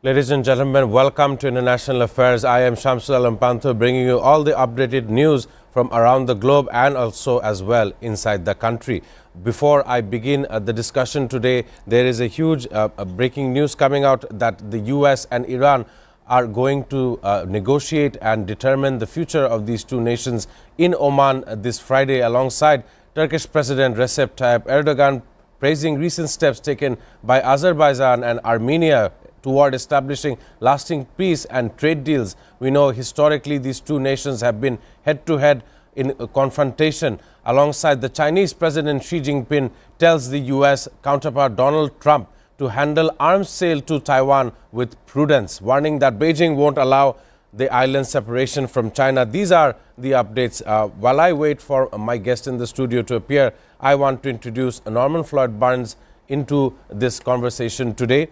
Ladies and gentlemen, welcome to International Affairs. I am Shamsul Alampantho, bringing you all the updated news from around the globe and also as well inside the country. Before I begin the discussion today, there is a huge breaking news coming out that the US and Iran are going to negotiate and determine the future of these two nations in Oman this Friday, alongside Turkish President Recep Tayyip Erdogan praising recent steps taken by Azerbaijan and Armenia toward establishing lasting peace and trade deals. We know historically these two nations have been head-to-head in confrontation. Alongside, the Chinese President Xi Jinping tells the US counterpart Donald Trump to handle arms sale to Taiwan with prudence, warning that Beijing won't allow the island separation from China. These are the updates. While I wait for my guest in the studio to appear, I want to introduce Norman Floyd Barnes into this conversation today.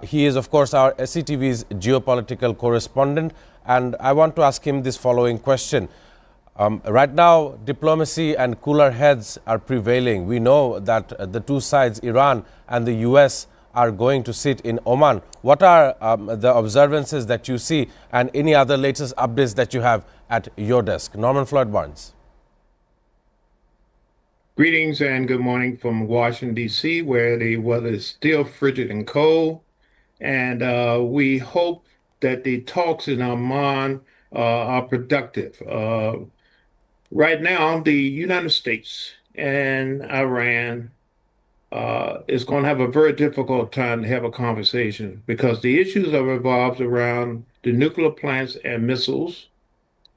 He is, of course, our SATV's geopolitical correspondent, and I want to ask him this following question. Right now, diplomacy and cooler heads are prevailing. We know that the two sides, Iran and the US, are going to sit in Oman. What are the observances that you see and any other latest updates that you have at your desk? Norman Floyd Barnes. Greetings and good morning from Washington, D.C., where the weather is still frigid and cold. And we hope that the talks in Amman are productive. Right now, the United States and Iran is going to have a very difficult time to have a conversation because the issues are revolved around the nuclear plants and missiles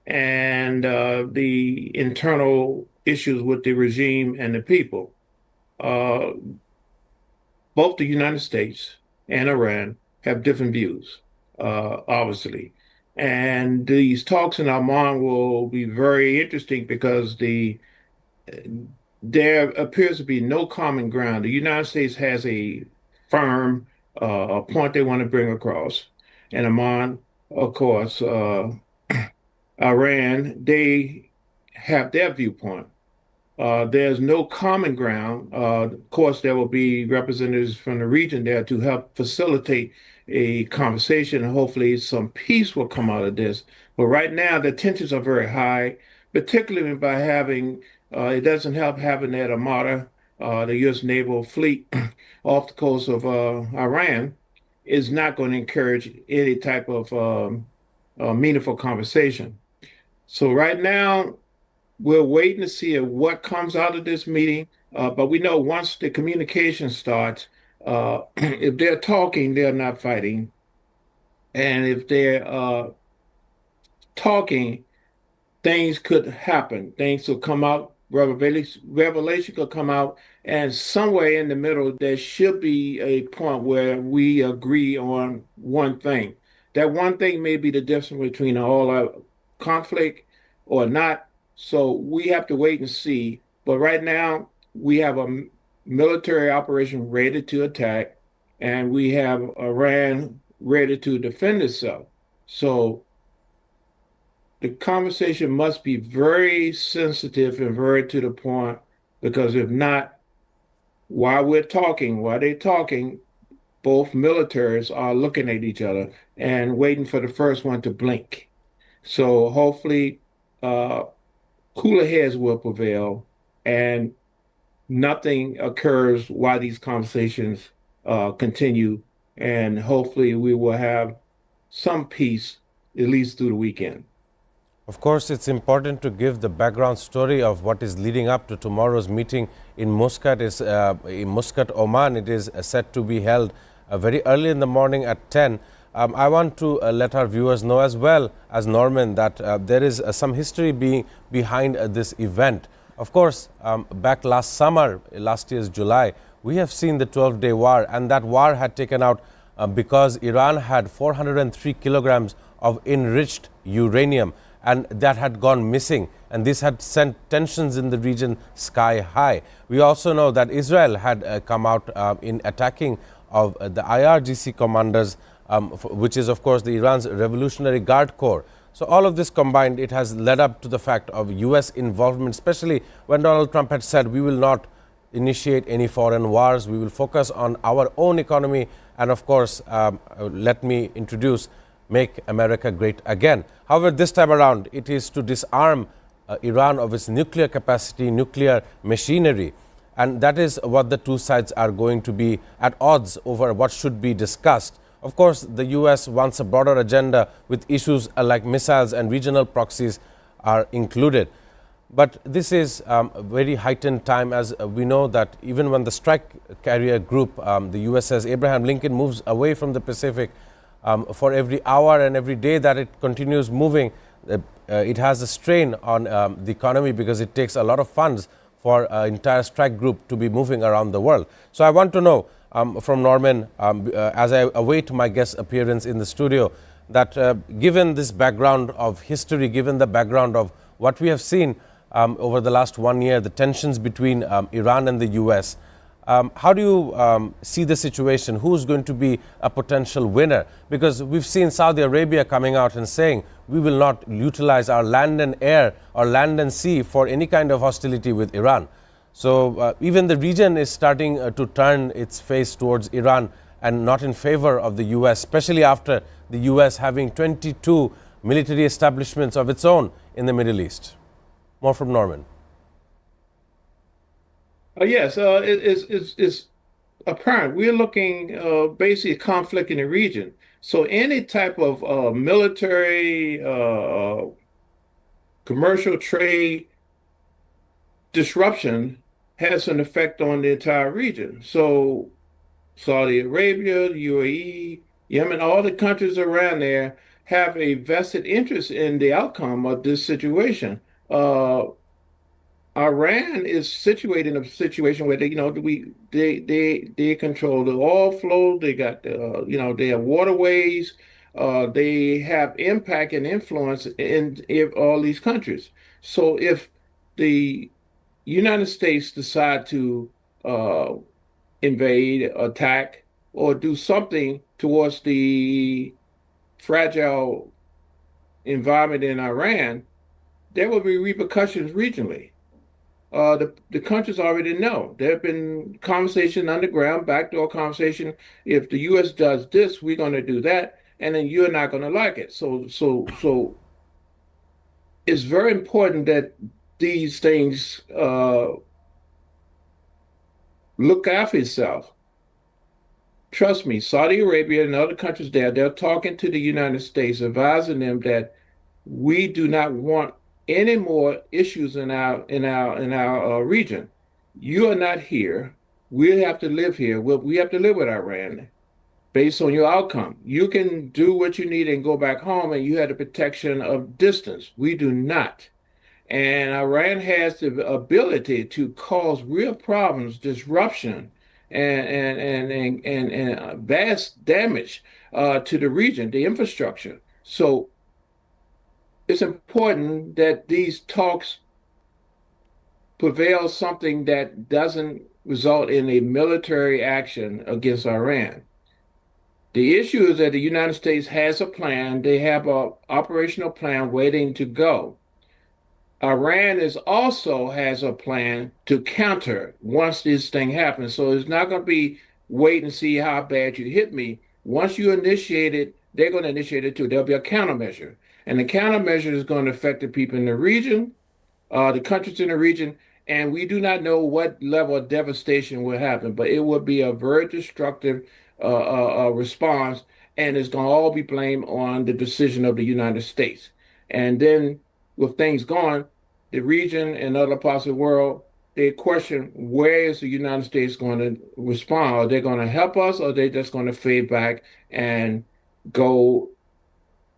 and the internal issues with the regime and the people. Both the United States and Iran have different views, obviously. And these talks in Amman will be very interesting because there appears to be no common ground. The United States has a firm point they want to bring across. And Amman, of course, Iran, they have their viewpoint. There's no common ground. Of course, there will be representatives from the region there to help facilitate a conversation, and hopefully some peace will come out of this. But right now, the tensions are very high, particularly by having, it doesn't help having that Armada, the U.S. naval fleet off the coast of Iran, is not going to encourage any type of meaningful conversation. So right now, we're waiting to see what comes out of this meeting, but we know once the communication starts, if they're talking, they're not fighting. And if they're talking, things could happen. Things will come out, revelation could come out, and somewhere in the middle, there should be a point where we agree on one thing. That one thing may be the difference between all-out conflict or not. So we have to wait and see. But right now, we have a military operation ready to attack, and we have Iran ready to defend itself. So the conversation must be very sensitive and very to the point, because if not, while they're talking, both militaries are looking at each other and waiting for the first one to blink. So hopefully, cooler heads will prevail, and nothing occurs while these conversations continue. And hopefully we will have some peace, at least through the weekend. Of course, it's important to give the background story of what is leading up to tomorrow's meeting in Muscat. In Muscat, Oman. It is set to be held very early in the morning at 10. I want to let our viewers know as well as Norman that there is some history behind this event. Of course, back last summer, last year's July, we have seen the 12-day war, and that war had taken out because Iran had 403 kilograms of enriched uranium, and that had gone missing, and this had sent tensions in the region sky high. We also know that Israel had come out in attacking of the IRGC commanders, which is, of course, the Iran's Revolutionary Guard Corps. So all of this combined, it has led up to the fact of U.S. involvement, especially when Donald Trump had said we will not initiate any foreign wars, we will focus on our own economy And of course, let me introduce Make America Great Again. However, this time around, it is to disarm Iran of its nuclear capacity, nuclear machinery. And that is what the two sides are going to be at odds over what should be discussed. Of course, the US wants a broader agenda with issues like missiles and regional proxies are included. But this is a very heightened time, as we know that even when the strike carrier group, the USS Abraham Lincoln, moves away from the Pacific, for every hour and every day that it continues moving, it has a strain on the economy because it takes a lot of funds for an entire strike group to be moving around the world. So I want to know from Norman, as I await my guest appearance in the studio, that given this background of history, given the background of what we have seen over the last 1 year, the tensions between Iran and the US, how do you see the situation? Who's going to be a potential winner? Because we've seen Saudi Arabia coming out and saying we will not utilize our land and air or land and sea for any kind of hostility with Iran. So even the region is starting to turn its face towards Iran and not in favor of the US, especially after the US having 22 military establishments of its own in the Middle East. More from Norman. Yes, it's apparent. We're looking basically at conflict in the region. So any type of military, commercial trade disruption has an effect on the entire region. So Saudi Arabia, the UAE, Yemen, all the countries around there have a vested interest in the outcome of this situation. Iran is situated in a situation where they control the oil flow. They got they have waterways. They have impact and influence in all these countries. So if the United States decide to invade, attack, or do something towards the fragile environment in Iran, there will be repercussions regionally. The countries already know. There have been conversation underground, backdoor conversation. If the U.S. does this, we're going to do that, and then you're not going to like it. So it's very important that these things look after itself. Trust me, Saudi Arabia and other countries there, they're talking to the United States, advising them that we do not want any more issues in our region. You are not here. We have to live here. We have to live with Iran based on your outcome. You can do what you need and go back home, and you have the protection of distance. We do not. And Iran has the ability to cause real problems, disruption, and vast damage to the region, the infrastructure. So it's important that these talks prevail something that doesn't result in a military action against Iran. The issue is that the United States has a plan. They have an operational plan waiting to go. Iran is also has a plan to counter once this thing happens. So it's not going to be wait and see how bad you hit me. Once you initiate it, they're going to initiate it too. There'll be a countermeasure. And the countermeasure is going to affect the people in the region, the countries in the region, and we do not know what level of devastation will happen, but it will be a very destructive response, and it's going to all be blamed on the decision of the United States. And then with things gone, the region and other parts of the world, they question where is the United States going to respond? Are they going to help us, or are they just going to fade back and go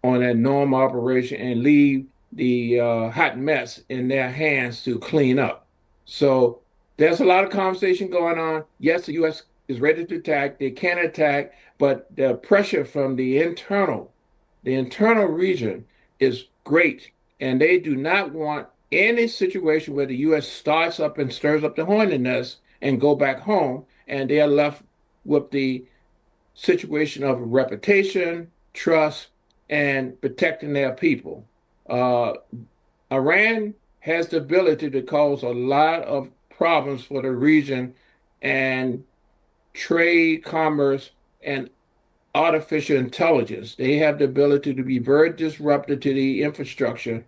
on that normal operation and leave the hot mess in their hands to clean up? So there's a lot of conversation going on. Yes, the U.S. is ready to attack. They can attack, but the pressure from the internal region is great, and they do not want any situation where the U.S. starts up and stirs up the hornet's nest and go back home, and they are left with the situation of reputation, trust, and protecting their people. Uh, Iran has the ability to cause a lot of problems for the region and trade, commerce, and artificial intelligence. They have the ability to be very disruptive to the infrastructure,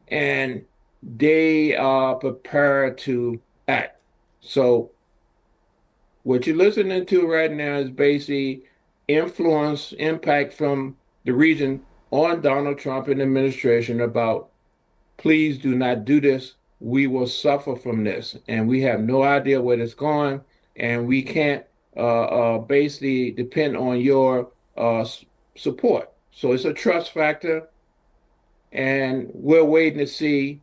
and they are prepared to act. So what you're listening to right now is basically influence, impact from the region on Donald Trump and the administration about please do not do this. We will suffer from this, and we have no idea where it's going, and we can't basically depend on your support. So it's a trust factor, and we're waiting to see.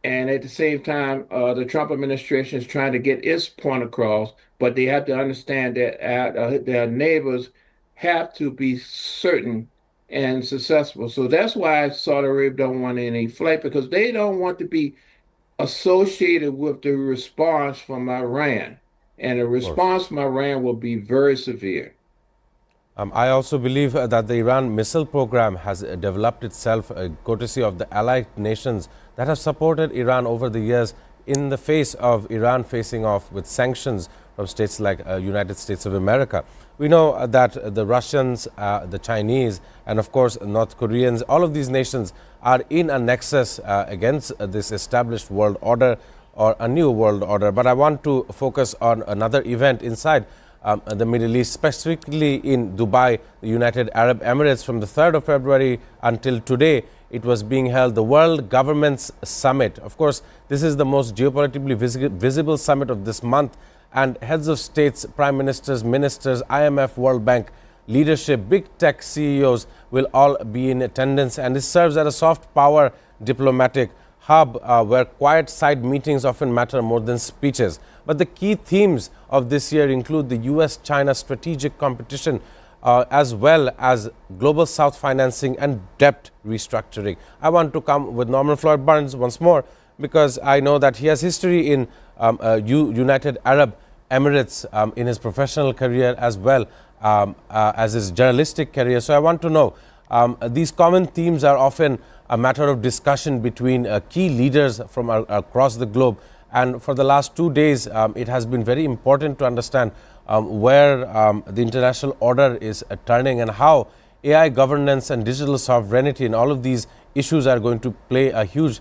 And at the same time, the Trump administration is trying to get its point across, but they have to understand that their neighbors have to be certain and successful. So that's why Saudi Arabia don't want any flight because they don't want to be associated with the response from Iran. And the Of course. response from Iran will be very severe. I also believe that the Iran missile program has developed itself courtesy of the allied nations that have supported Iran over the years in the face of Iran facing off with sanctions from states like United States of America. We know that the Russians, the Chinese, and of course North Koreans, all of these nations are in a nexus against this established world order or a new world order. But I want to focus on another event inside the Middle East, specifically in Dubai, the United Arab Emirates. From the 3rd of February until today, it was being held, the World Governments Summit. Of course, this is the most geopolitically visible summit of this month, and heads of states, prime ministers, ministers, IMF, World Bank, leadership, big tech CEOs will all be in attendance, and this serves as a soft power diplomatic hub where quiet side meetings often matter more than speeches. But the key themes of this year include the US-China strategic competition as well as global south financing and debt restructuring. I want to come with Norman Floyd Burns once more because I know that he has history in United Arab Emirates in his professional career as well as his journalistic career. So I want to know, these common themes are often a matter of discussion between key leaders from across the globe. And for the last 2 days, it has been very important to understand where the international order is turning and how AI governance and digital sovereignty and all of these issues are going to play a huge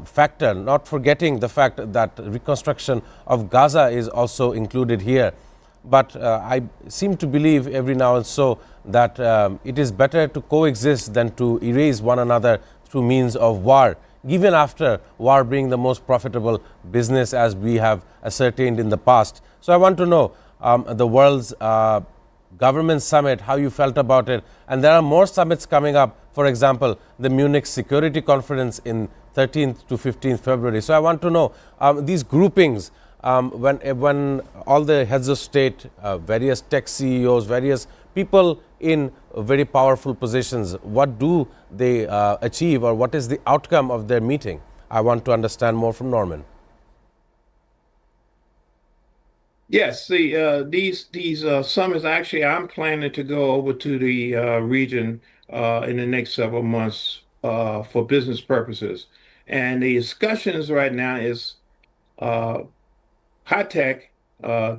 factor, not forgetting the fact that reconstruction of Gaza is also included here. But I seem to believe every now and so that it is better to coexist than to erase one another through means of war, even after war being the most profitable business as we have ascertained in the past. So I want to know the world's government summit, how you felt about it. And there are more summits coming up, for example, the Munich Security Conference in 13th to 15th February. So I want to know these groupings, when all the heads of state, various tech CEOs, various people in very powerful positions, what do they achieve or what is the outcome of their meeting? I want to understand more from Norman. Yes, these summits. Actually, I'm planning to go over to the region in the next several months for business purposes, and the discussions right now is uh, high tech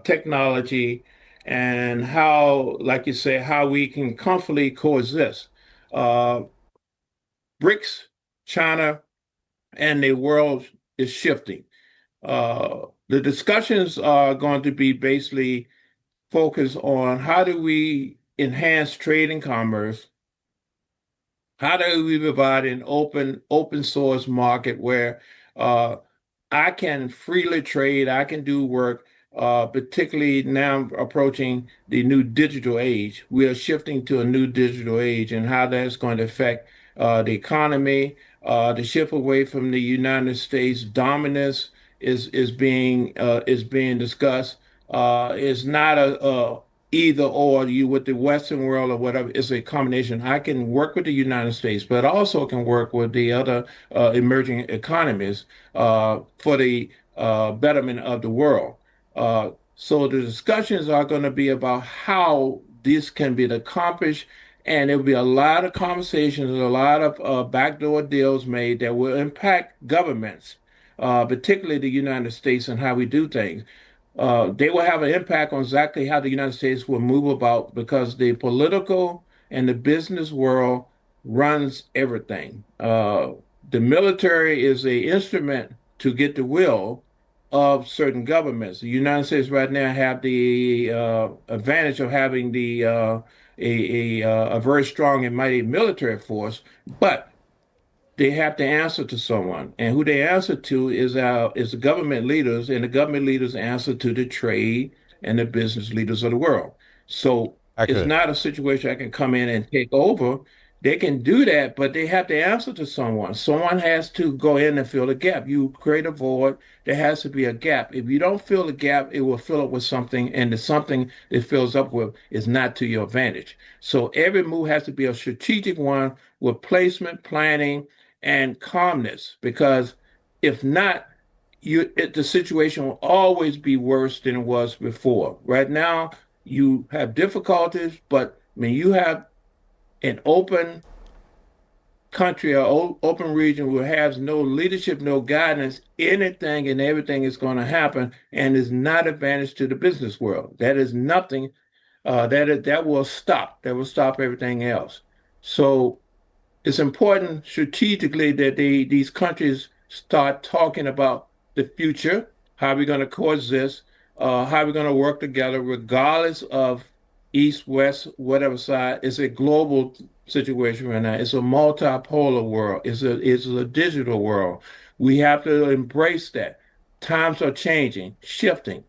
technology and how, like you say, how we can comfortably coexist. Uh, BRICS, China, and the world is shifting. The discussions are going to be basically focused on how do we enhance trade and commerce? How do we provide an open source market where uh, I can freely trade, I can do work, particularly now approaching the new digital age. We are shifting to a new digital age and how that's going to affect the economy. The shift away from the United States dominance is being discussed. It's not a either or you with the Western world or whatever. It's a combination. I can work with the United States, but also can work with the other emerging economies for the betterment of the world. So the discussions are going to be about how this can be accomplished, and there will be a lot of conversations, a lot of backdoor deals made that will impact governments, particularly the United States and how we do things. they will have an impact on exactly how the United States will move about because the political and the business world runs everything. The military is a instrument to get the will of certain governments. The United States right now have the advantage of having a very strong and mighty military force, but they have to answer to someone, and who they answer to is the government leaders, and the government leaders answer to the trade and the business leaders of the world. So it's Accurate. not a situation I can come in and take over. They can do that, but they have to answer to someone. Someone has to go in and fill the gap. You create a void, there has to be a gap. If you don't fill the gap, it will fill up with something, and the something it fills up with is not to your advantage. So every move has to be a strategic one with placement, planning, and calmness, because if not, the situation will always be worse than it was before. Right now, you have difficulties, but when you have an open country or open region where has no leadership, no guidance, anything and everything is going to happen and is not advantage to the business world. That is nothing that will stop. That will stop everything else. So it's important strategically that these countries start talking about the future, how we're going to coexist, how we're going to work together, regardless of east, west, whatever side. It's a global situation right now. It's a multipolar world. It's a digital world. We have to embrace that. Times are changing, shifting.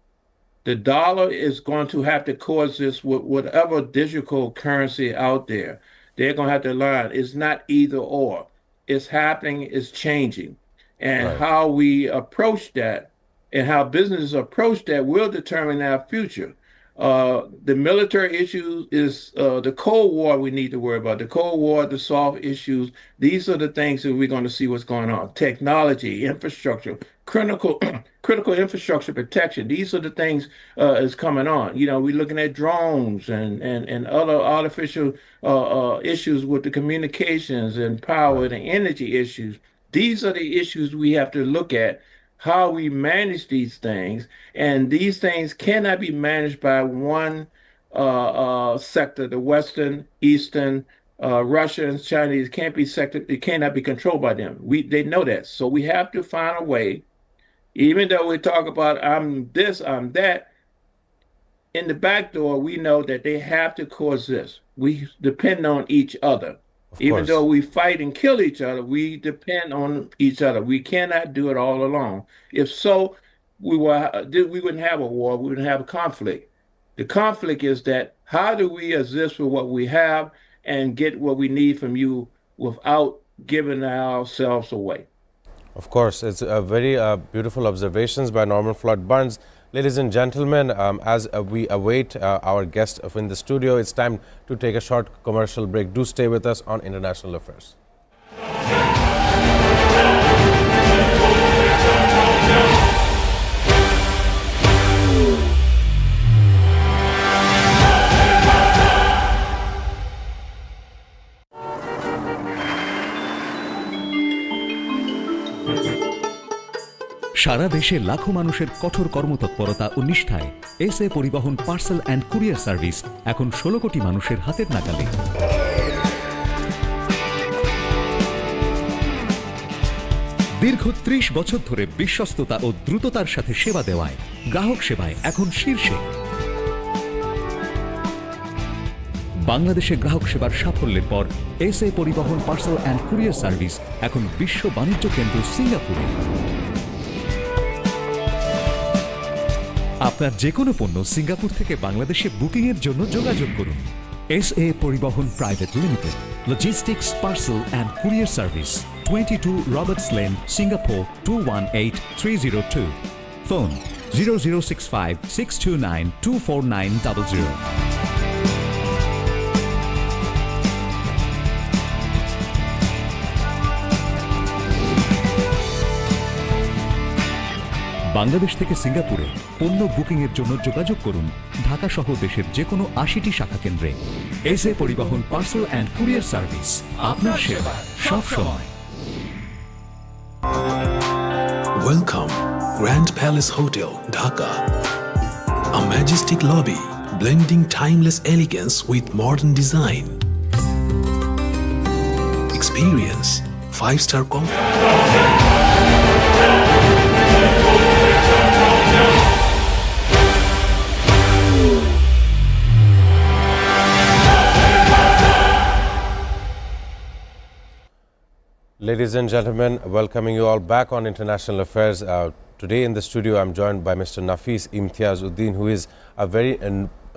The dollar is going to have to coexist with whatever digital currency out there. They're going to have to learn. It's not either or. It's happening, it's changing. And Right. how we approach that and how businesses approach that will determine our future. The military issue is the Cold War we need to worry about. The Cold War, the soft issues, these are the things that we're going to see what's going on. Technology, infrastructure, critical critical infrastructure protection. These are the things is coming on. You know, we're looking at drones and other artificial issues with the communications and power Right. and energy issues. These are the issues we have to look at, how we manage these things. And these things cannot be managed by one sector, the Western, Eastern, Russians, Chinese can't be sector, it cannot be controlled by them. They know that. So we have to find a way, even though we talk about I'm this, I'm that, in the back door, we know that they have to coexist. We depend on each other. Of Even course. though we fight and kill each other, we depend on each other. We cannot do it all alone. If so, we wouldn't have a war, we wouldn't have a conflict. The conflict is that how do we exist with what we have and get what we need from you without giving ourselves away? Of course, it's a very beautiful observations by Norman Floyd Burns. Ladies and gentlemen, as we await our guest in the studio, it's time to take a short commercial break. Do stay with us on International Affairs. সারা দেশে লাখো মানুষের কঠোর কর্মতৎপরতা ও নিষ্ঠায় SA পরিবহন parcel and courier service এখন 16 কোটি মানুষের হাতের নাগালে। দীর্ঘ 30 বছর ধরে বিশ্বস্ততা ও দ্রুততার সাথে সেবা দেওয়ায় গ্রাহক সেবায় এখন শীর্ষে। বাংলাদেশে গ্রাহক সেবার সাফল্যের পর এসএ পরিবহন পার্সেল অ্যান্ড কুরিয়ার সার্ভিস এখন বিশ্ব বাণিজ্য কেন্দ্র সিঙ্গাপুরে। আপনার যে কোনো পণ্য সিঙ্গাপুর থেকে বাংলাদেশে বুকিং এর জন্য যোগাযোগ করুন। এসএ পরিবহন private limited, logistics parcel and courier service, 22 Roberts lane, Singapore 218302। Phone 0065 629 24900। Bangladesh থেকে সিঙ্গাপুরে পণ্য বুকিং এর জন্য যোগাযোগ করুন ঢাকা সহ দেশের যে কোনো 80টি শাখা কেন্দ্রে। এসএ পরিবহন পার্সেল অ্যান্ড কুরিয়ার সার্ভিস, আপনার সেবা সব সময়। Welcome, Grand Palace Hotel, Dhaka. A majestic lobby, blending timeless elegance with modern design. Experience 5-star comfort. Ladies and gentlemen, welcoming you all back on International Affairs. Today in the studio, I'm joined by Mr. Nafis Imtiaz Uddin, who is a very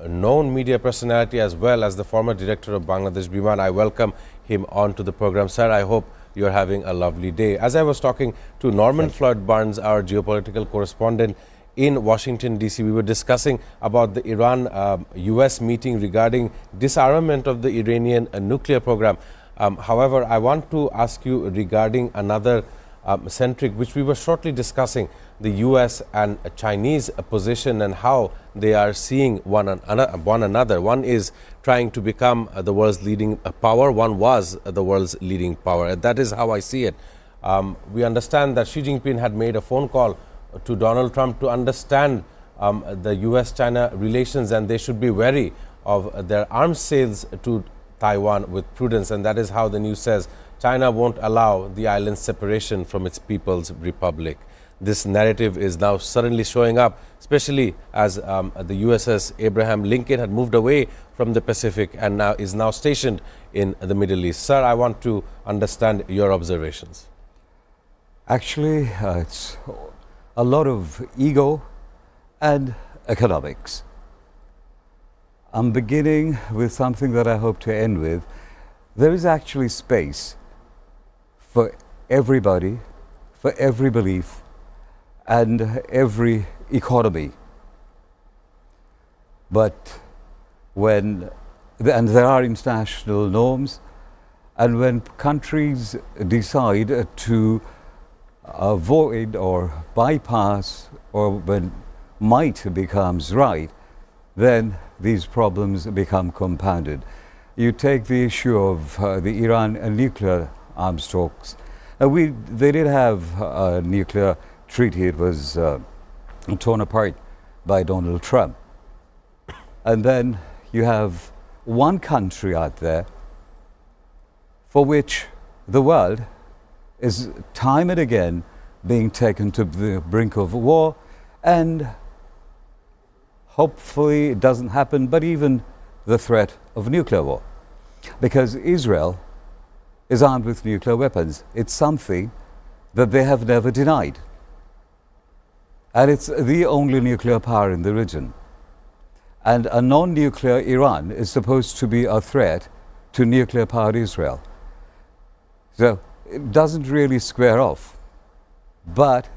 known media personality as well as the former director of Bangladesh Biman. I welcome him onto the program. Sir, I hope you're having a lovely day. As I was talking to Norman Floyd Barnes, our geopolitical correspondent in Washington, D.C., we were discussing about the Iran-US meeting regarding disarmament of the Iranian nuclear program. However, I want to ask you regarding another centric, which we were shortly discussing, the U.S. and Chinese position and how they are seeing one another. One is trying to become the world's leading power. One was the world's leading power. And that is how I see it. We understand that Xi Jinping had made a phone call to Donald Trump to understand the U.S.-China relations, and they should be wary of their arms sales to Taiwan with prudence, and that is how the news says China won't allow the island's separation from its People's Republic. This narrative is now suddenly showing up, especially as the USS Abraham Lincoln had moved away from the Pacific and now is stationed in the Middle East. Sir, I want to understand your observations. Actually, it's a lot of ego and economics. I'm beginning with something that I hope to end with. There is actually space for everybody, for every belief, and every economy. But and there are international norms, and when countries decide to avoid or bypass, or when might becomes right, then these problems become compounded. You take the issue of the Iran nuclear arms talks. They did have a nuclear treaty. It was torn apart by Donald Trump. And then you have one country out there for which the world is time and again being taken to the brink of war, and hopefully it doesn't happen, but even the threat of nuclear war. Because Israel is armed with nuclear weapons. It's something that they have never denied. And it's the only nuclear power in the region. And a non-nuclear Iran is supposed to be a threat to nuclear-powered Israel. So it doesn't really square off. But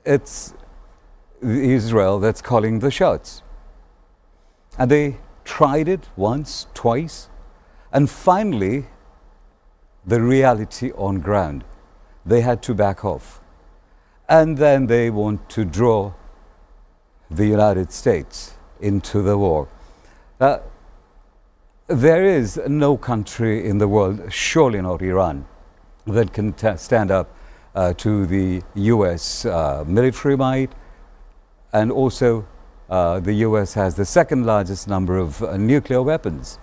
it's Israel that's calling the shots. And they tried it once, twice, and finally, the reality on ground. They had to back off. And then they want to draw the United States into the war. There is no country in the world, surely not Iran, that can stand up to the US military might. And also, the US has the second largest number of nuclear weapons.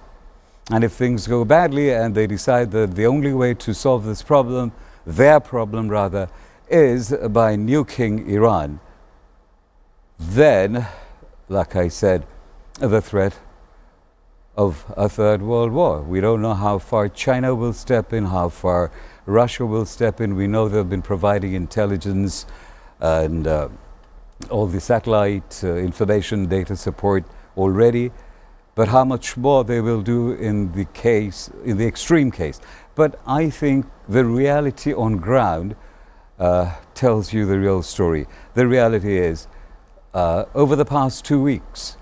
And if things go badly and they decide that the only way to solve this problem, their problem rather, is by nuking Iran, then, like I said, the threat of a third world war. We don't know how far China will step in, how far Russia will step in. We know they've been providing intelligence and all the satellite information data support already, but how much more they will do in the extreme case. But I think the reality on ground tells you the real story. The reality is, over the past 2 weeks,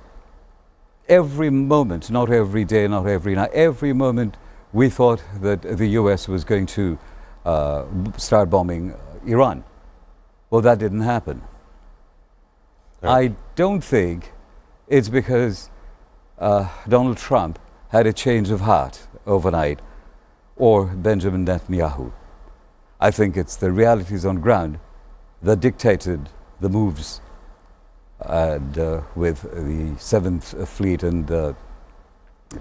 every moment, not every day, not every night, every moment we thought that the US was going to start bombing Iran. Well, that didn't happen. I don't think it's because Donald Trump had a change of heart overnight, or Benjamin Netanyahu. I think it's the realities on ground that dictated the moves and with the 7th Fleet and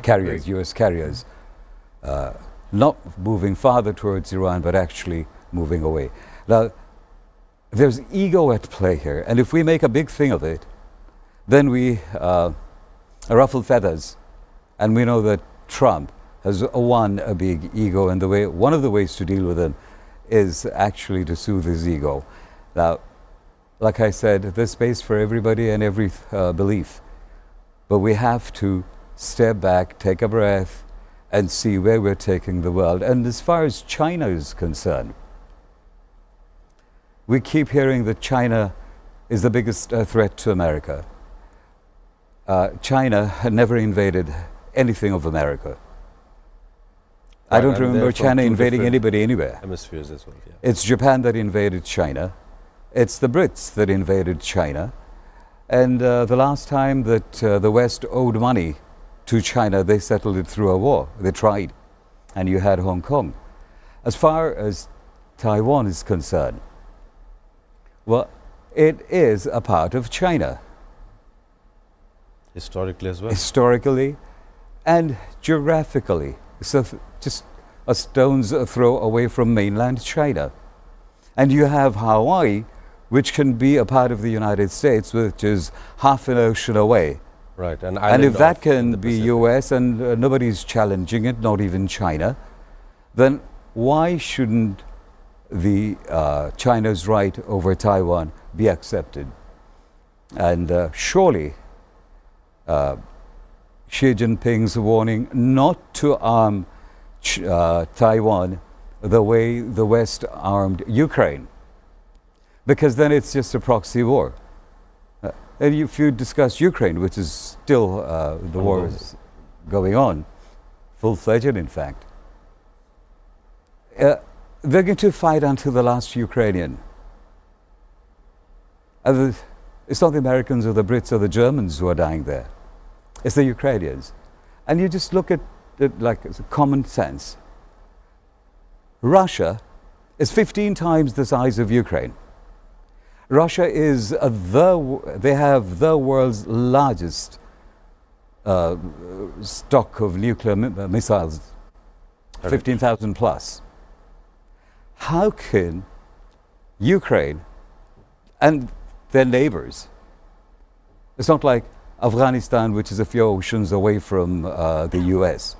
carriers, U.S. carriers, not moving farther towards Iran, but actually moving away. Now, there's ego at play here, and if we make a big thing of it, then we ruffle feathers, and we know that Trump has won a big ego, and one of the ways to deal with him is actually to soothe his ego. Now, like I said, there's space for everybody and every belief, but we have to step back, take a breath, and see where we're taking the world. And as far as China is concerned, we keep hearing that China is the biggest threat to America. China had never invaded anything of America. I don't remember China invading anybody anywhere. Hemispheres as well. Yeah. It's Japan that invaded China. It's the Brits that invaded China. And the last time that the West owed money to China, they settled it through a war. They tried. And you had Hong Kong. As far as Taiwan is concerned, well, it is a part of China. Historically as well. Historically and geographically. So just a stone's throw away from mainland China. And you have Hawaii, which can be a part of the United States, which is half an ocean away. Right. And if that can be US and nobody's challenging it, not even China, then why shouldn't the China's right over Taiwan be accepted? And surely Xi Jinping's warning not to arm Taiwan the way the West armed Ukraine, because then it's just a proxy war. And if you discuss Ukraine, which is still the war is going on, full-fledged in fact, they're going to fight until the last Ukrainian. It's not the Americans or the Brits or the Germans who are dying there. It's the Ukrainians. And you just look at it like it's common sense. Russia is 15 times the size of Ukraine. Russia is they have the world's largest stock of nuclear missiles, 15,000 plus. How can Ukraine and their neighbors, it's not like Afghanistan, which is a few oceans away from the US.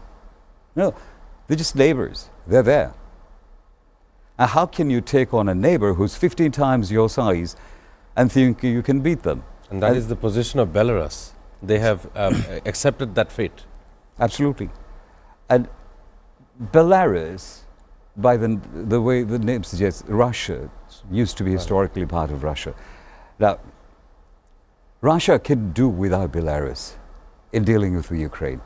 No, they're just neighbors. They're there. And how can you take on a neighbor who's 15 times your size and think you can beat them? And that is the position of Belarus. They have accepted that fate. Absolutely. And Belarus, by the way the name suggests, Russia used to be historically part of Russia. Now, Russia can do without Belarus in dealing with the Ukraine.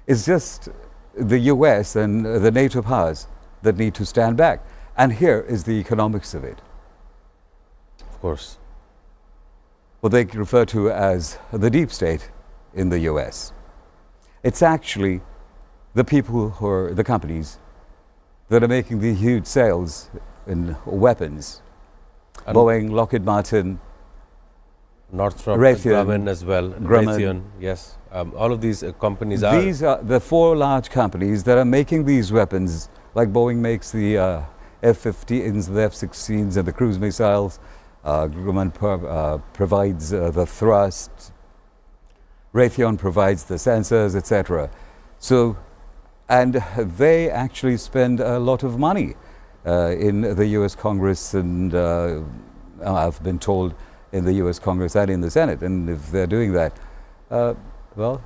It's just the US and the NATO powers that need to stand back. And here is the economics of it. Of course. What they refer to as the deep state in the US. It's actually the people who are the companies that are making the huge sales in weapons. And Boeing, Lockheed Martin, Northrop Raytheon as well. Grumman. Raytheon, yes. All of these companies These are the four large companies that are making these weapons, like Boeing makes the F-15s, the F-16s, and the cruise missiles. Grumman provides the thrust. Raytheon provides the sensors, etc. So, and they actually spend a lot of money in the U.S. Congress, and I've been told in the U.S. Congress and in the Senate. And if they're doing that, well.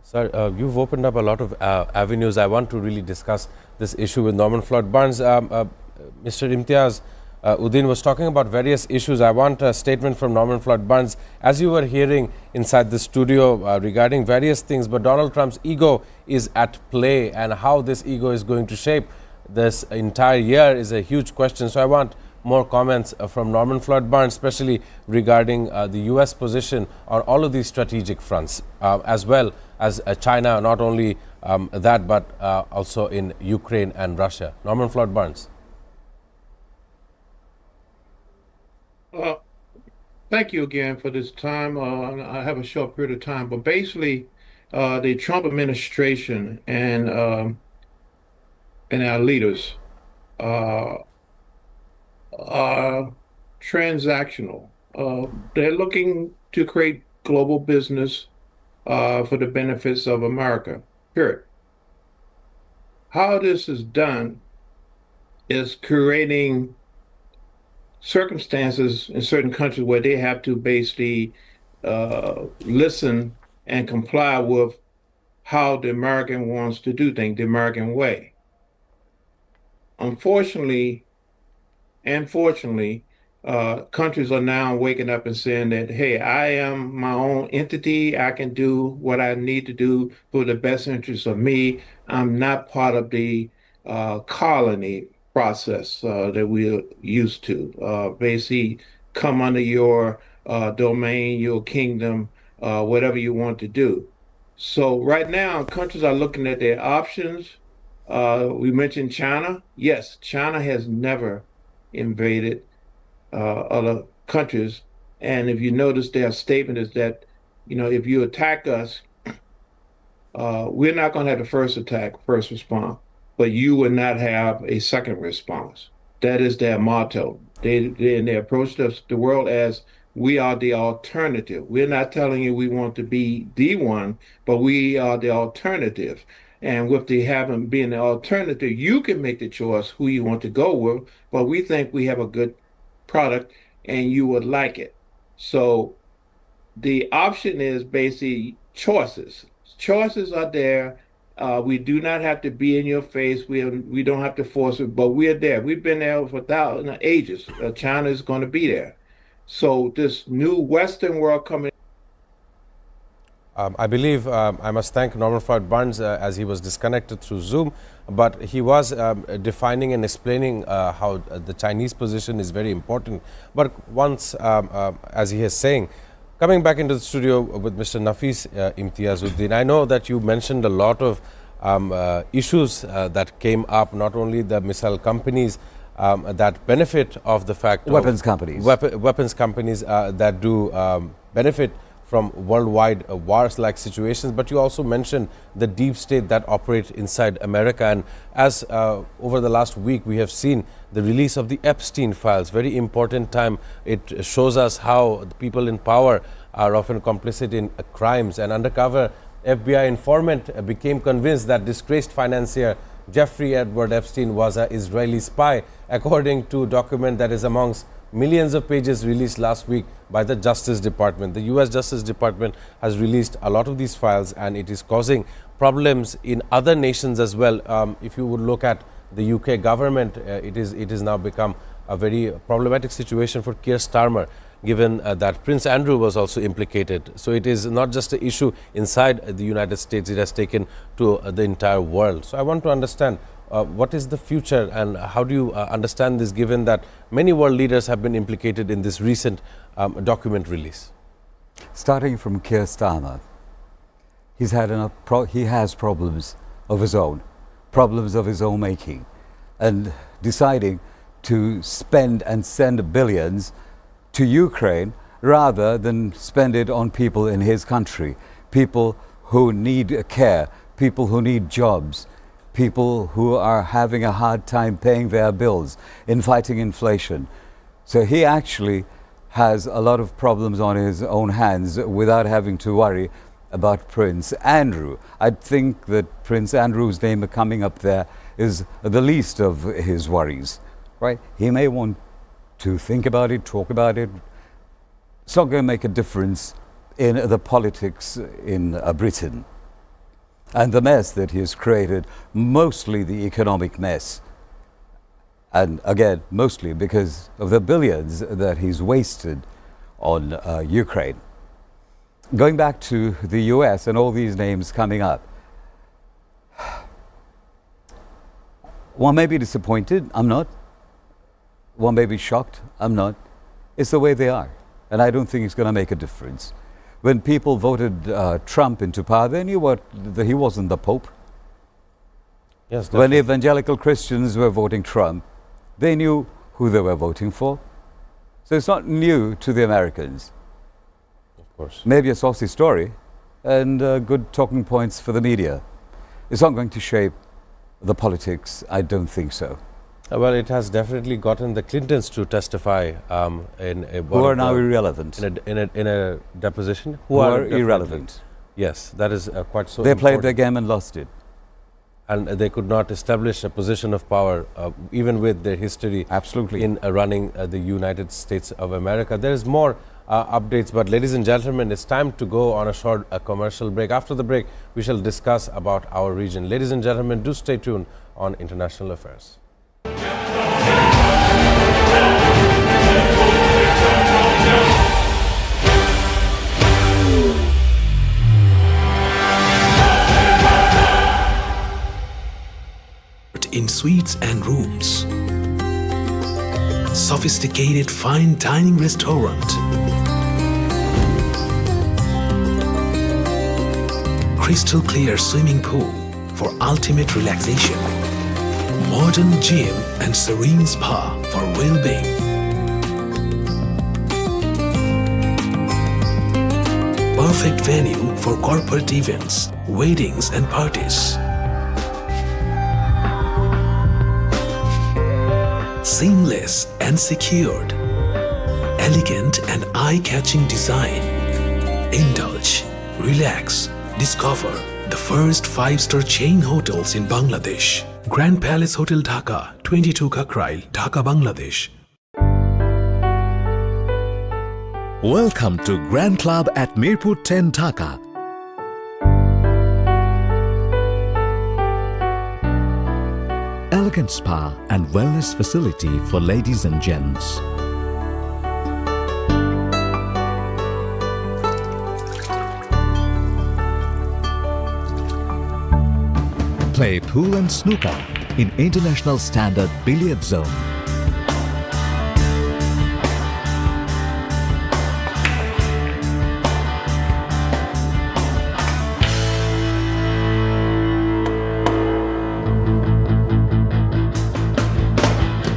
Sir, you've opened up a lot of avenues. I want to really discuss this issue with Norman Floyd Barnes. Mr. Imtiaz Uddin was talking about various issues. I want a statement from Norman Floyd Barnes. As you were hearing inside the studio regarding various things, but Donald Trump's ego is at play, and how this ego is going to shape this entire year is a huge question. So I want more comments from Norman Floyd Barnes, especially regarding the U.S. position on all of these strategic fronts, as well as China, not only that, but also in Ukraine and Russia. Norman Floyd Barnes. Thank you again for this time. I have a short period of time, but basically, the Trump administration and our leaders uh, are transactional. They're looking to create global business for the benefits of America. Period. How this is done is creating circumstances in certain countries where they have to basically listen and comply with how the American wants to do things, the American way. Unfortunately, and fortunately, countries are now waking up and saying that, hey, I am my own entity. I can do what I need to do for the best interest of me. I'm not part of the colony process that we're used to. Basically, come under your domain, your kingdom, whatever you want to do. So right now, countries are looking at their options. We mentioned China. Yes, China has never invaded other countries. And if you notice, their statement is that, if you attack us, we're not going to have the first attack, first response, but you will not have a second response. That is their motto. They approach the world as we are the alternative. We're not telling you we want to be the one, but we are the alternative. And with the having being the alternative, you can make the choice who you want to go with, but we think we have a good product and you would like it. So the option is basically choices. Choices are there. We do not have to be in your face. We don't have to force it, but we're there. We've been there for thousands, ages. China is going to be there. So this new Western world coming. I believe I must thank Norman Floyd Burns as he was disconnected through Zoom, but he was defining and explaining how the Chinese position is very important. But once, as he is saying, coming back into the studio with Mr. Nafis Imtiazuddin, I know that you mentioned a lot of issues that came up, not only the missile companies that benefit of the fact Weapons of companies. Weapons companies that do benefit from worldwide wars-like situations, but you also mentioned the deep state that operates inside America. And as over the last week, we have seen the release of the Epstein files, very important time. It shows us how the people in power are often complicit in crimes. And undercover FBI informant became convinced that disgraced financier Jeffrey Edward Epstein was an Israeli spy, according to a document that is amongst millions of pages released last week by the Justice Department. The US Justice Department has released a lot of these files, and it is causing problems in other nations as well. If you would look at the UK government, it is now become a very problematic situation for Keir Starmer, given that Prince Andrew was also implicated. So it is not just an issue inside the United States, it has taken to the entire world. So I want to understand what is the future, and how do you understand this, given that many world leaders have been implicated in this recent document release? Starting from Keir Starmer, he has problems of his own making, and deciding to spend and send billions to Ukraine rather than spend it on people in his country, people who need care, people who need jobs, people who are having a hard time paying their bills, in fighting inflation. So he actually has a lot of problems on his own hands without having to worry about Prince Andrew. I think that Prince Andrew's name coming up there is the least of his worries, right? He may want to think about it, talk about it. It's not going to make a difference in the politics in Britain. And the mess that he has created, mostly the economic mess, and again, mostly because of the billions that he's wasted on Ukraine. Going back to the US and all these names coming up, one may be disappointed, I'm not. One may be shocked, I'm not. It's the way they are, and I don't think it's going to make a difference. When people voted Trump into power, they knew he wasn't the Pope. Yes, definitely. When evangelical Christians were voting Trump, they knew who they were voting for. So it's not new to the Americans. Of course. Maybe a saucy story and good talking points for the media. It's not going to shape the politics. I don't think so. Well, it has definitely gotten the Clintons to testify in a Who are now irrelevant. in a deposition. Who are definitely- irrelevant. Yes, that is quite so. They played important. their game and lost it. And they could not establish a position of power, even with their history Absolutely. in running the United States of America. There is more updates, but ladies and gentlemen, it's time to go on a short commercial break. After the break, we shall discuss about our region. Ladies and gentlemen, do stay tuned on International Affairs. In suites and rooms. Sophisticated fine dining restaurant. Crystal clear swimming pool for ultimate relaxation. Modern gym and serene spa for well-being. Perfect venue for corporate events, weddings and parties. Seamless and secured, elegant and eye-catching design. Indulge, relax, discover the first 5-star chain hotels in Bangladesh. Grand Palace Hotel Dhaka, 22 Kakrail, Dhaka, Bangladesh. Welcome to Grand Club at Mirpur 10 Dhaka. Elegant spa and wellness facility for ladies and gents. Play pool and snooker in international standard billiard zone.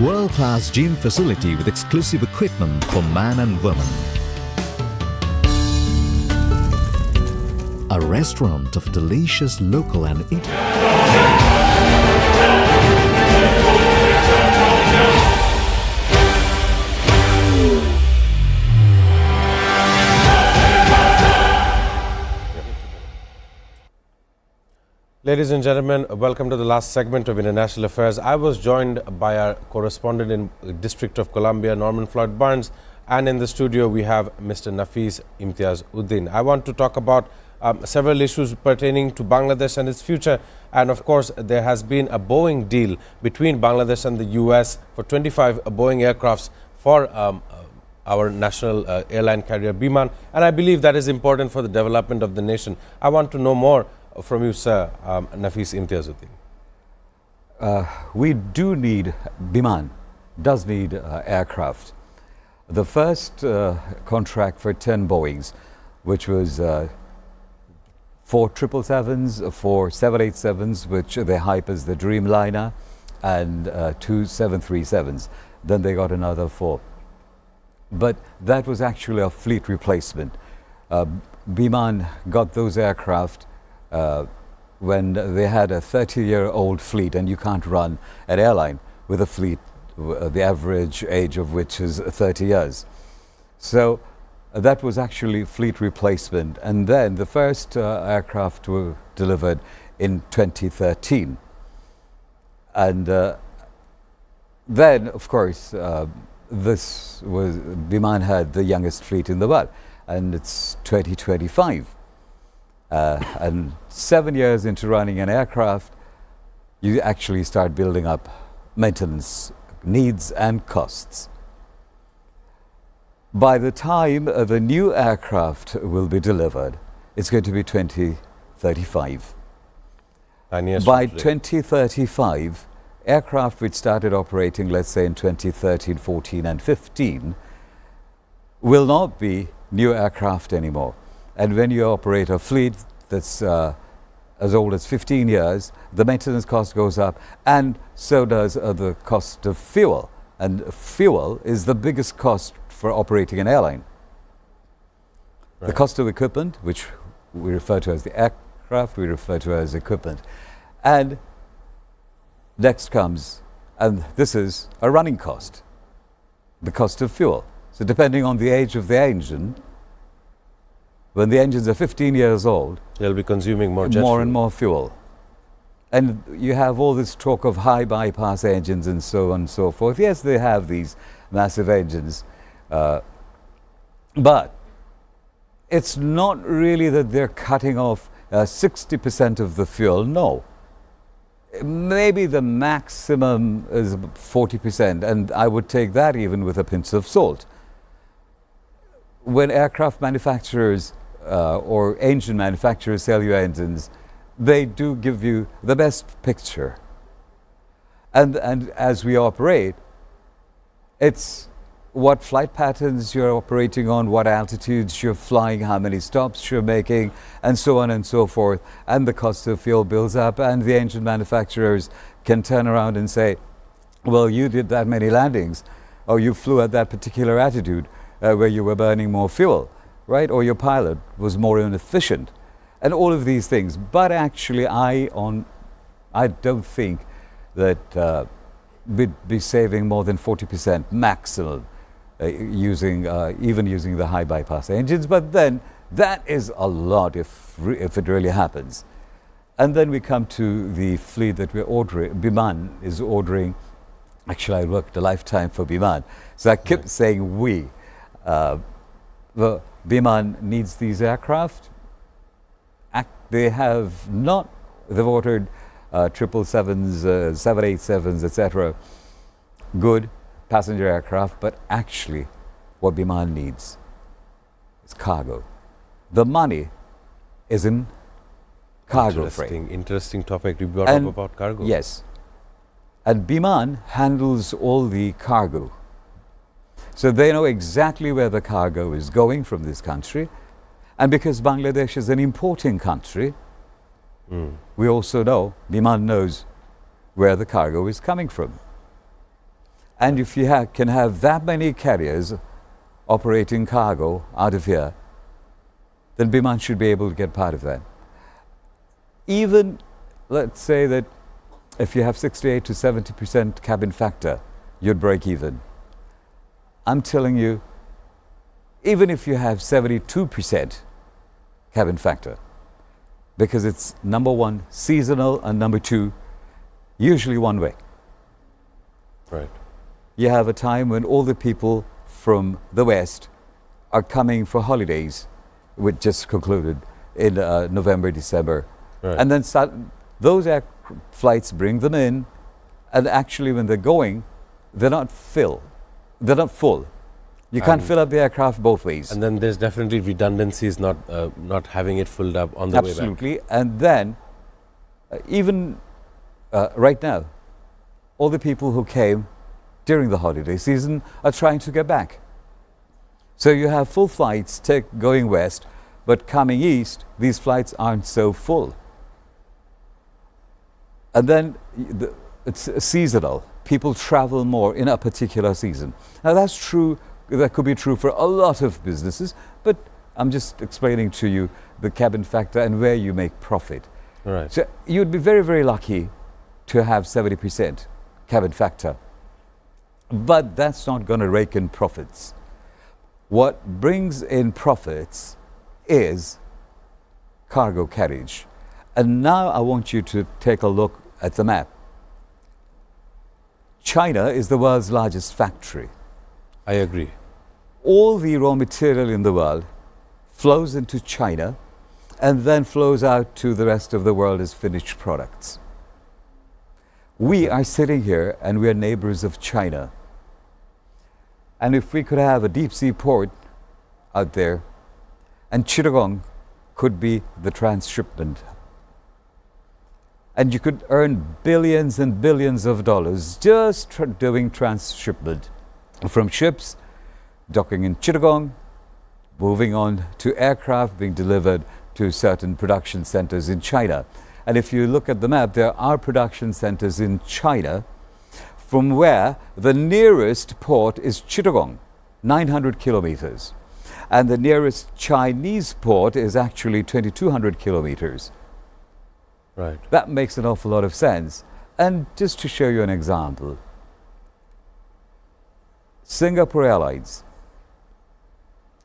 World-class gym facility with exclusive equipment for man and woman. A restaurant of delicious local and Ladies and gentlemen, welcome to the last segment of International Affairs. I was joined by our correspondent in District of Columbia, Norman Floyd Barnes, and in the studio we have Mr. Nafis Imtiaz Uddin. I want to talk about several issues pertaining to Bangladesh and its future, and of course there has been a Boeing deal between Bangladesh and the US for 25 Boeing aircrafts for our national airline carrier Biman, and I believe that is important for the development of the nation. I want to know more from you, sir, Nafis Imtiaz Uddin. We do need, Biman does need aircraft. The first contract for 10 Boeings, which was 4 777s, 4 787s, which they hype as the Dreamliner, and 2 737s. Then they got another 4. But that was actually a fleet replacement. Biman got those aircraft when they had a 30-year-old fleet, and you can't run an airline with a fleet the average age of which is 30 years. So that was actually fleet replacement, and then the first aircraft were delivered in 2013, and then of course this was, Biman had the youngest fleet in the world, and it's 2025. And 7 years into running an aircraft, you actually start building up maintenance needs and costs. By the time the new aircraft will be delivered, it's going to be 2035. 9 years By from today. 2035, aircraft which started operating, let's say in 2013, 14 and 15, will not be new aircraft anymore. And when you operate a fleet that's as old as 15 years, the maintenance cost goes up, and so does the cost of fuel, And fuel is the biggest cost for operating an airline. The Right. cost of equipment, which we refer to as the aircraft, we refer to as equipment. And next comes, and this is a running cost, the cost of fuel. So depending on the age of the engine, when the engines are 15 years old, They'll be consuming more jet more fuel. and more fuel. And you have all this talk of high bypass engines and so on and so forth. Yes, they have these massive engines, but it's not really that they're cutting off 60% of the fuel. No. Maybe the maximum is 40%, and I would take that even with a pinch of salt. When aircraft manufacturers or engine manufacturers sell you engines, they do give you the best picture. And as we operate, it's what flight patterns you're operating on, what altitudes you're flying, how many stops you're making, and so on and so forth. And the cost of fuel builds up, and the engine manufacturers can turn around and say, well, you did that many landings, or you flew at that particular altitude where you were burning more fuel, right? Or your pilot was more inefficient, and all of these things. But actually, I don't think that we'd be saving more than 40% maximum even using the high bypass engines. But then that is a lot if it really happens. And then we come to the fleet that we're ordering. Biman is ordering. Actually, I worked a lifetime for Biman, so I kept saying we. Well, Biman needs these aircraft. They've ordered 777s, 787s, etc. Good passenger aircraft, but actually what Biman needs is cargo. The money is in cargo freight. Interesting topic you brought up about cargo. Yes. And Biman handles all the cargo. So they know exactly where the cargo is going from this country. And because Bangladesh is an importing country, we also know, Biman knows where the cargo is coming from. And if you can have that many carriers operating cargo out of here, then Biman should be able to get part of that. Even, let's say that if you have 68 to 70% cabin factor, you'd break even. I'm telling you, even if you have 72% cabin factor, because it's number one, seasonal, and number two, usually one way. Right. You have a time when all the people from the West are coming for holidays, which just concluded in November, December. Right. And then those flights bring them in, and actually when they're going, they're not full. You can't fill up the aircraft both ways. And then there's definitely redundancies, not having it filled up on the way back. Absolutely. And then, even right now, all the people who came during the holiday season are trying to get back. So you have full flights going west, but coming east, these flights aren't so full. And then it's seasonal. People travel more in a particular season. Now that's true. That could be true for a lot of businesses, but I'm just explaining to you the cabin factor and where you make profit. Right. So you'd be very, very lucky to have 70% cabin factor. But that's not going to rake in profits. What brings in profits is cargo carriage. And now I want you to take a look at the map. China is the world's largest factory. I agree. All the raw material in the world flows into China and then flows out to the rest of the world as finished products. We are sitting here and we are neighbors of China. And if we could have a deep sea port out there, and Chittagong could be the transshipment, and you could earn billions and billions of dollars just doing transshipment from ships docking in Chittagong, moving on to aircraft being delivered to certain production centers in China. And if you look at the map, there are production centers in China from where the nearest port is Chittagong, 900 kilometers. And the nearest Chinese port is actually 2,200 kilometers. Right. That makes an awful lot of sense. And just to show you an example, Singapore Airlines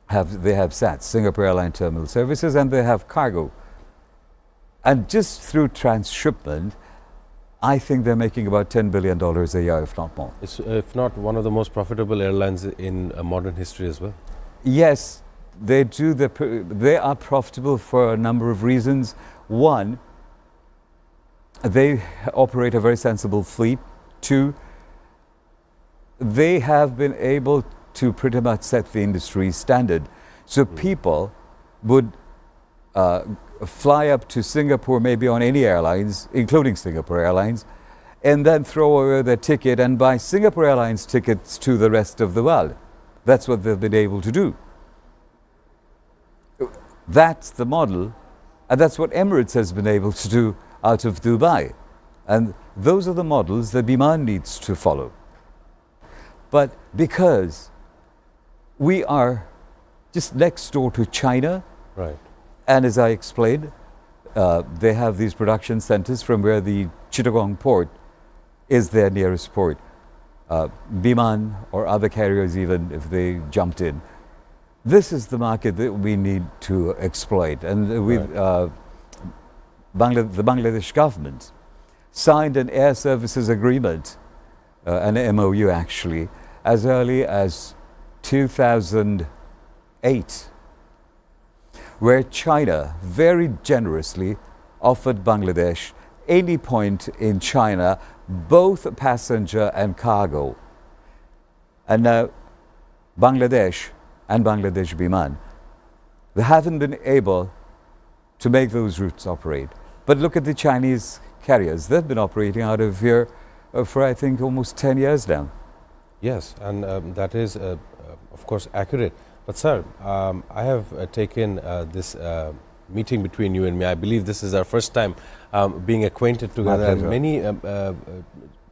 have SATs, Singapore Airline Terminal Services, and they have cargo. And just through transshipment, I think they're making about $10 billion a year, if not more. It's, if not one of the most profitable airlines in modern history as well. Yes, they do. They are profitable for a number of reasons. One, they operate a very sensible fleet. Two, they have been able to pretty much set the industry standard. So people would fly up to Singapore, maybe on any airlines, including Singapore Airlines, and then throw away their ticket and buy Singapore Airlines tickets to the rest of the world. That's what they've been able to do. That's the model, and that's what Emirates has been able to do out of Dubai. And those are the models that Biman needs to follow. But because we are just next door to China, Right. and as I explained, they have these production centers from where the Chittagong port is their nearest port. Biman or other carriers, even if they jumped in. This is the market that we need to exploit. And we've, the Bangladesh government signed an air services agreement, an MOU actually, as early as 2008, where China very generously offered Bangladesh any point in China, both passenger and cargo. And now Bangladesh and Bangladesh Biman, they haven't been able to make those routes operate. But look at the Chinese carriers. They've been operating out of here for, I think, almost 10 years now. Yes, and that is, of course, accurate. But sir, I have taken this meeting between you and me. I believe this is our first time being acquainted together. And many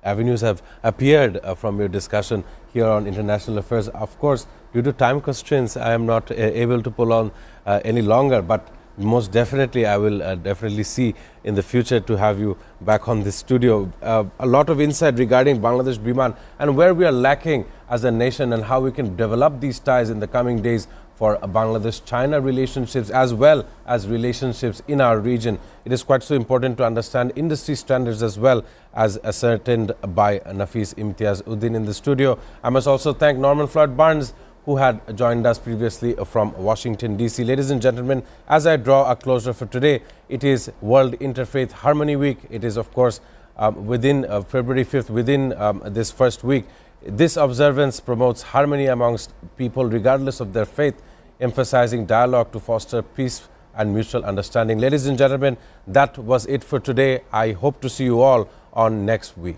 avenues have appeared from your discussion here on international affairs. Of course, due to time constraints, I am not able to pull on any longer, but most definitely I will definitely see in the future to have you back on this studio. A lot of insight regarding Bangladesh Biman and where we are lacking as a nation and how we can develop these ties in the coming days for Bangladesh-China relationships as well as relationships in our region. It is quite so important to understand industry standards as well, as ascertained by Nafis Imtiaz Uddin in the studio. I must also thank Norman Floyd Barnes, who had joined us previously from Washington, D.C. Ladies and gentlemen, as I draw a closure for today, it is World Interfaith Harmony Week. It is, of course, within February 5th, within this first week. This observance promotes harmony amongst people regardless of their faith, emphasizing dialogue to foster peace and mutual understanding. Ladies and gentlemen, that was it for today. I hope to see you all on next week.